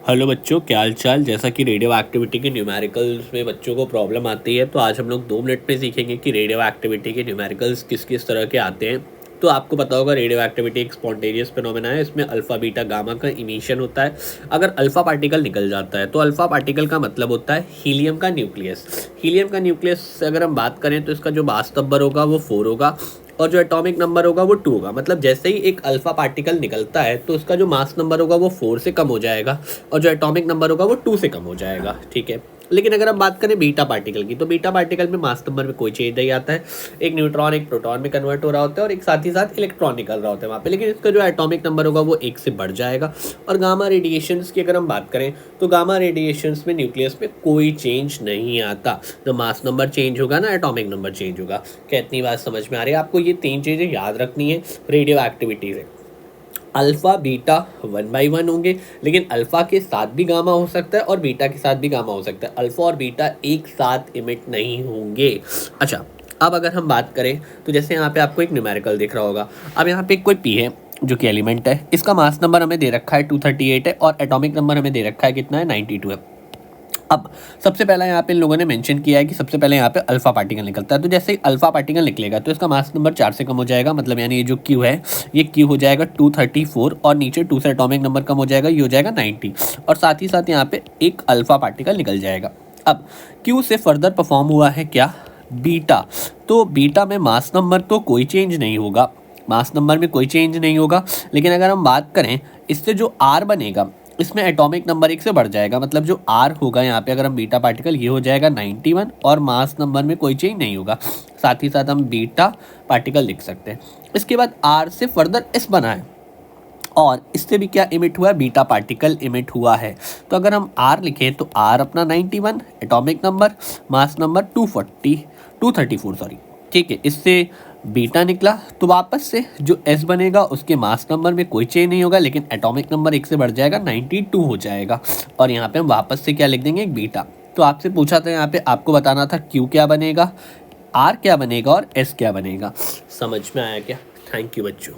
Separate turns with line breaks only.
Hello बच्चों, क्या हाल चाल। जैसा कि रेडियो एक्टिविटी के न्यूमेरिकल्स में बच्चों को प्रॉब्लम आती है, तो आज हम लोग 2 मिनट में सीखेंगे कि रेडियो एक्टिविटी के न्यूमेरिकल्स किस किस तरह के आते हैं। तो आपको पता होगा रेडियो एक्टिविटी एक स्पॉन्टेनियस फिनोमेना है। इसमें अल्फा बीटा गामा का इमिशन होता है। अगर अल्फा पार्टिकल निकल जाता है तो अल्फा पार्टिकल का मतलब होता है हीलियम का न्यूक्लियस। हीलियम का न्यूक्लियस से अगर हम बात करें तो इसका जो मास नंबर होगा वो 4 होगा और जो एटॉमिक नंबर होगा वो 2 होगा। मतलब जैसे ही एक अल्फा पार्टिकल निकलता है तो उसका जो मास नंबर होगा वो 4 से कम हो जाएगा और जो एटॉमिक नंबर होगा वो 2 से कम हो जाएगा। ठीक है, लेकिन अगर हम बात करें बीटा पार्टिकल की, तो बीटा पार्टिकल में मास नंबर में कोई चेंज नहीं आता है। एक न्यूट्रॉन एक प्रोटॉन में कन्वर्ट हो रहा होता है और एक साथ ही साथ इलेक्ट्रॉन निकल रहा होता है वहाँ पे, लेकिन इसका जो एटॉमिक नंबर होगा वो 1 से बढ़ जाएगा। और गामा रेडिएशंस की अगर हम बात करें तो गामा रेडिएशंस में न्यूक्लियस में कोई चेंज नहीं आता। जो मास नंबर चेंज होगा ना, एटॉमिक नंबर चेंज होगा। क्या इतनी बात समझ में आ रही है आपको? ये 3 चीज़ें याद रखनी है रेडियो एक्टिविटी से। अल्फ़ा बीटा 1/1 होंगे, लेकिन अल्फ़ा के साथ भी गामा हो सकता है और बीटा के साथ भी गामा हो सकता है। अल्फ़ा और बीटा एक साथ इमिट नहीं होंगे। अच्छा, अब अगर हम बात करें तो जैसे यहाँ पे आपको एक न्यूमेरिकल दिख रहा होगा। अब यहाँ पे कोई पी है जो कि एलिमेंट है। इसका मास नंबर हमें दे रखा है 238 है और एटॉमिक नंबर हमें दे रखा है कितना है, 92 है। अब सबसे पहला यहाँ पे इन लोगों ने मेंशन किया है कि सबसे पहले यहाँ पे अल्फा पार्टिकल निकलता है। तो जैसे ही अल्फा पार्टिकल निकलेगा तो इसका मास नंबर 4 से कम हो जाएगा। मतलब यानी ये जो क्यू है ये क्यू हो जाएगा 234 और नीचे 2 से एटॉमिक नंबर कम हो जाएगा, ये हो जाएगा 90 और साथ ही साथ यहाँ पे एक अल्फा पार्टिकल निकल जाएगा। अब क्यू से फर्दर परफॉर्म हुआ है क्या, बीटा। तो बीटा में मास नंबर तो कोई चेंज नहीं होगा, मास नंबर में कोई चेंज नहीं होगा, लेकिन अगर हम बात करें इससे जो आर बनेगा इसमें एटॉमिक नंबर 1 से बढ़ जाएगा। मतलब जो आर होगा यहाँ पे अगर हम बीटा पार्टिकल, ये हो जाएगा 91 और मास नंबर में कोई चेंज नहीं होगा। साथ ही साथ हम बीटा पार्टिकल लिख सकते हैं। इसके बाद आर से फर्दर एस बना है और इससे भी क्या इमिट हुआ है, बीटा पार्टिकल इमिट हुआ है। तो अगर हम आर लिखें तो आर अपना 91, atomic number, mass number 234 sorry. ठीक है, इससे बीटा निकला तो वापस से जो एस बनेगा उसके मास नंबर में कोई चेंज नहीं होगा, लेकिन एटॉमिक नंबर 1 से बढ़ जाएगा, 92 हो जाएगा और यहाँ पे हम वापस से क्या लिख देंगे, एक बीटा। तो आपसे पूछा था यहाँ पे, आपको बताना था क्यू क्या बनेगा, आर क्या बनेगा और एस क्या बनेगा। समझ में आया क्या? थैंक यू बच्चों।